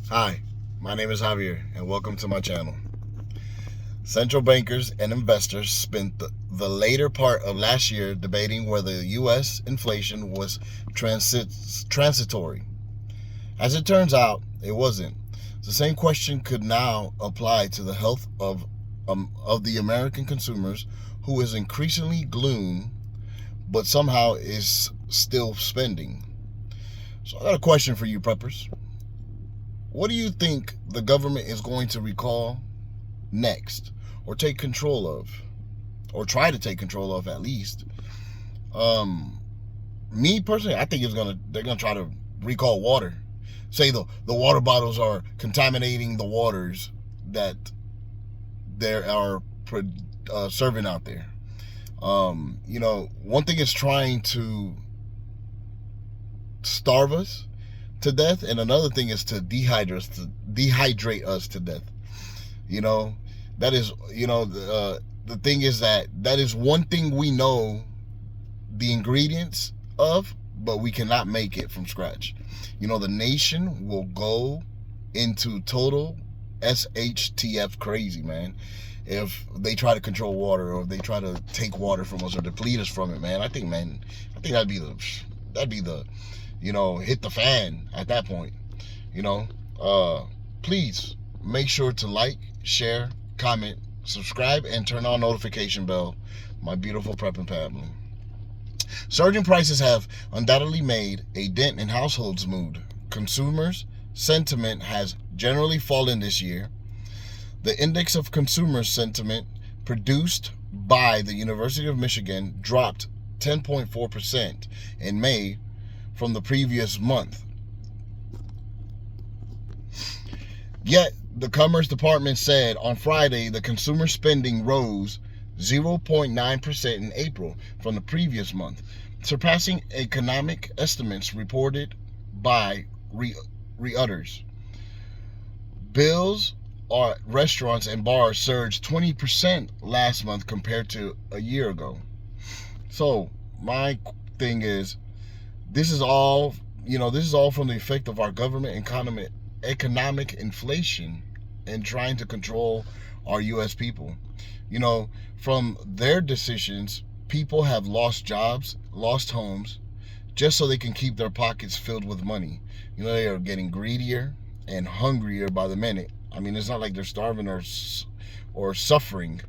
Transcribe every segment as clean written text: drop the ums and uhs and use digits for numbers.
Hi, my name is Javier, and welcome to my channel. Central bankers and investors spent the later part of last year debating whether U.S. inflation was transitory. As it turns out, it wasn't. The same question could now apply to the health of the American consumers, who is increasingly gloom, but somehow is still spending. So I got a question for you, preppers. What do you think the government is going to recall next, or take control of, or try to take control of at least? Me personally, I think they're gonna try to recall water. Say the water bottles are contaminating the waters that they are serving out there. One thing is trying to starve us to death, and another thing is to dehydrate us to death. That is, the thing is that is one thing we know the ingredients of, but we cannot make it from scratch. The nation will go into total SHTF crazy, man, if they try to control water, or if they try to take water from us or deplete us from it, man. I think that'd be the hit the fan at that point. Please make sure to like, share, comment, subscribe, and turn on notification bell, my beautiful prepping family. Surging prices have undoubtedly made a dent in households' mood. Consumers' sentiment has generally fallen this year. The index of consumer sentiment produced by the University of Michigan dropped 10.4% in May from the previous month. Yet, the Commerce Department said on Friday the consumer spending rose 0.9% in April from the previous month, surpassing economic estimates reported by Reuters. Bills at restaurants and bars surged 20% last month compared to a year ago. So, my thing is, this is all from the effect of our government economic inflation and trying to control our U.S. people. From their decisions, people have lost jobs, lost homes, just so they can keep their pockets filled with money. They are getting greedier and hungrier by the minute. It's not like they're starving or suffering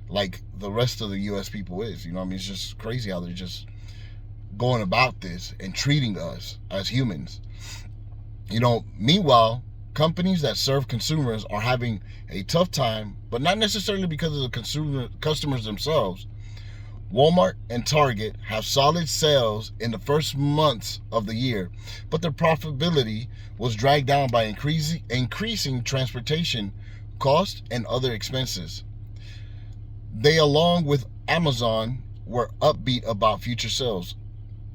like the rest of the U.S. people is. It's just crazy how they're just going about this and treating us as humans. Meanwhile, companies that serve consumers are having a tough time, but not necessarily because of the customers themselves. Walmart and Target have solid sales in the first months of the year, but their profitability was dragged down by increasing transportation costs and other expenses. They, along with Amazon, were upbeat about future sales.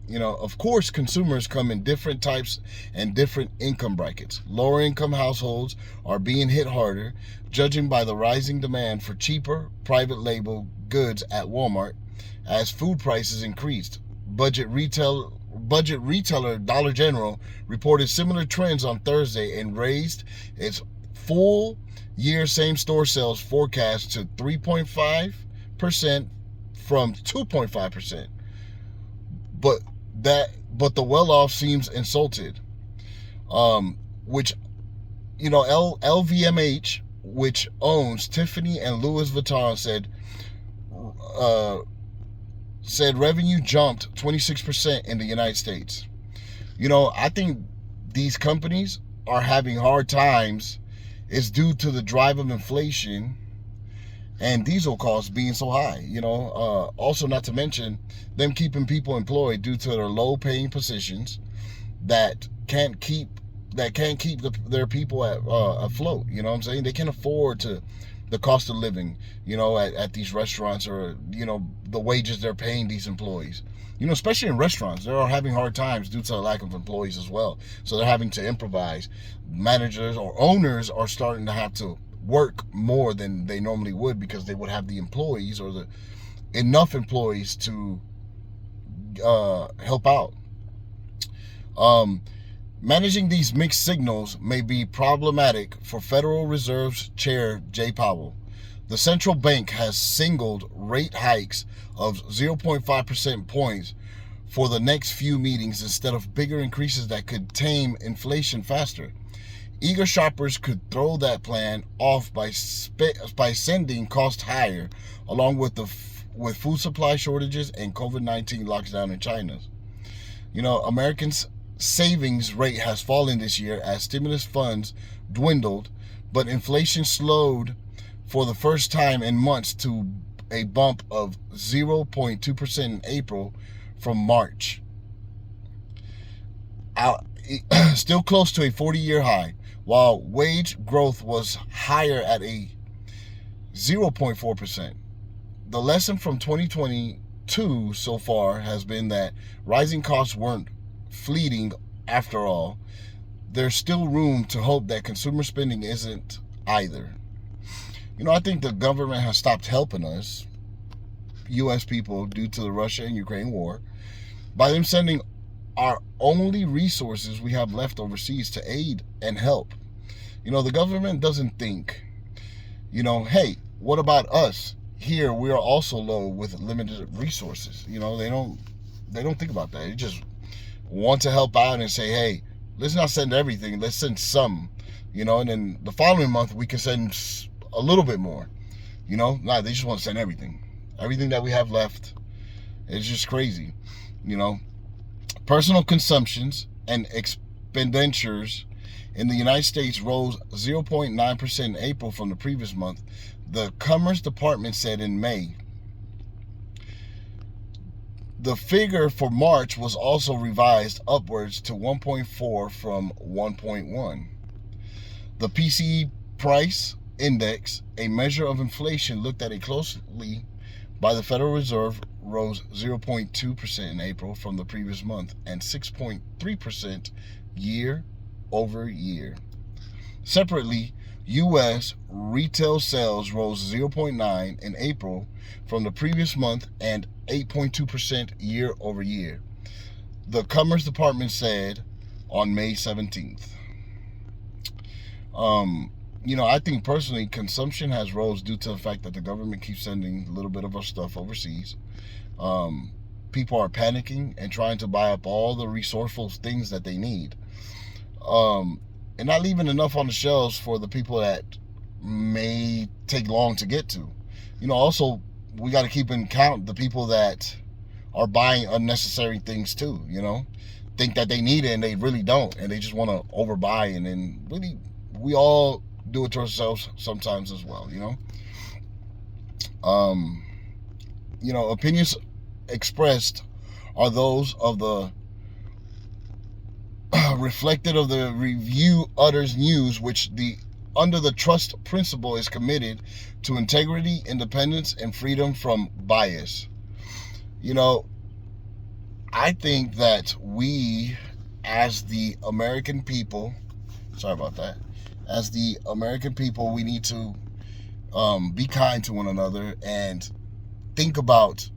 Of course, consumers come in different types and different income brackets. Lower income households are being hit harder, judging by the rising demand for cheaper private label goods at Walmart as food prices increased. Budget retailer Dollar General reported similar trends on Thursday and raised its full year same-store sales forecast to 3.5% from 2.5%. But the well-off seems insulted. LVMH, which owns Tiffany and Louis Vuitton, said revenue jumped 26% in the United States. I think these companies are having hard times. It's due to the drive of inflation and diesel costs being so high. Also, not to mention them keeping people employed due to their low-paying positions that can't keep their people afloat. They can't afford the cost of living, at these restaurants, or the wages they're paying these employees. Especially in restaurants, they're having hard times due to the lack of employees as well. So they're having to improvise. Managers or owners are starting to have to work more than they normally would, because they would have the employees or enough employees to help out. Managing these mixed signals may be problematic for Federal Reserve Chair Jay Powell. The central bank has signaled rate hikes of 0.5% points for the next few meetings instead of bigger increases that could tame inflation faster. Eager shoppers could throw that plan off by sending costs higher, along with food supply shortages and COVID-19 lockdown in China. Americans' savings rate has fallen this year as stimulus funds dwindled, but inflation slowed for the first time in months to a bump of 0.2% in April from March. Still close to a 40-year high, while wage growth was higher at a 0.4%. The lesson from 2022 so far has been that rising costs weren't fleeting after all. There's still room to hope that consumer spending isn't either. I think the government has stopped helping us, U.S. people, due to the Russia and Ukraine war, by them sending our only resources we have left overseas to aid and help. The government doesn't think, hey, what about us? Here, we are also low with limited resources. They don't think about that. They just want to help out and say, hey, let's not send everything. Let's send some, and then the following month we can send a little bit more. Nah, they just want to send everything that we have left. It's just crazy. Personal consumptions and expenditures in the United States rose 0.9% in April from the previous month, the Commerce Department said in May. The figure for March was also revised upwards to 1.4 from 1.1. The PCE price index, a measure of inflation looked at closely by the Federal Reserve, rose 0.2% in April from the previous month and 6.3% year over year. Separately, U.S. retail sales rose 0.9% in April from the previous month and 8.2% year over year, the Commerce Department said on May 17th. I think personally consumption has rose due to the fact that the government keeps sending a little bit of our stuff overseas. People are panicking and trying to buy up all the resourceful things that they need. And not leaving enough on the shelves for the people that may take long to get to. Also, we got to keep in count the people that are buying unnecessary things too, think that they need it and they really don't, and they just want to overbuy, and then really we all do it to ourselves sometimes as well. Opinions expressed are those of the reflected of the review utters news, which under the trust principle is committed to integrity, independence, and freedom from bias. I think that we, as the American people, as the American people, we need to be kind to one another and think about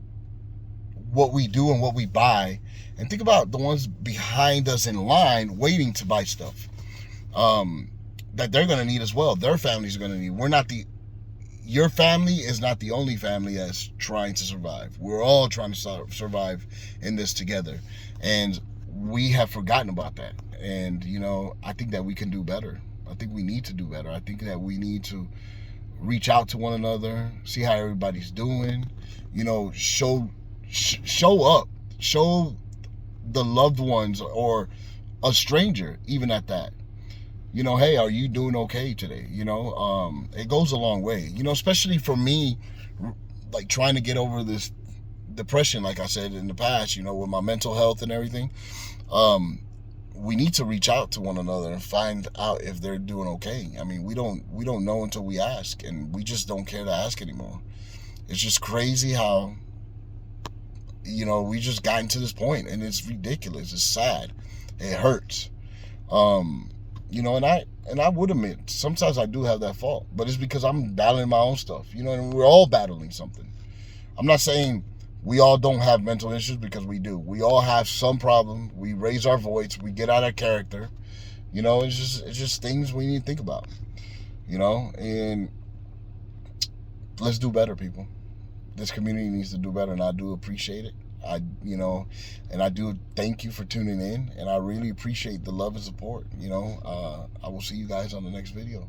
what we do and what we buy, and think about the ones behind us in line waiting to buy stuff that they're going to need as well. Their families are going to need. Your family is not the only family that's trying to survive. We're all trying to survive in this together, and we have forgotten about that. And I think that we can do better. I think we need to do better. I think that we need to reach out to one another, see how everybody's doing, show up, show the loved ones or a stranger, even at that, hey, are you doing okay today? It goes a long way, especially for me, like trying to get over this depression, like I said in the past, with my mental health and everything. We need to reach out to one another and find out if they're doing okay. I mean, we don't know until we ask, and we just don't care to ask anymore. It's just crazy how we just gotten to this point, and it's ridiculous. It's sad. It hurts. And I would admit sometimes I do have that fault, but it's because I'm battling my own stuff, and we're all battling something. I'm not saying We all don't have mental issues, because we do. We all have some problem. We raise our voice. We get out of character. You know, it's just things we need to think about. You know, and let's do better, people. This community needs to do better, and I do appreciate it. And I do thank you for tuning in, and I really appreciate the love and support. I will see you guys on the next video.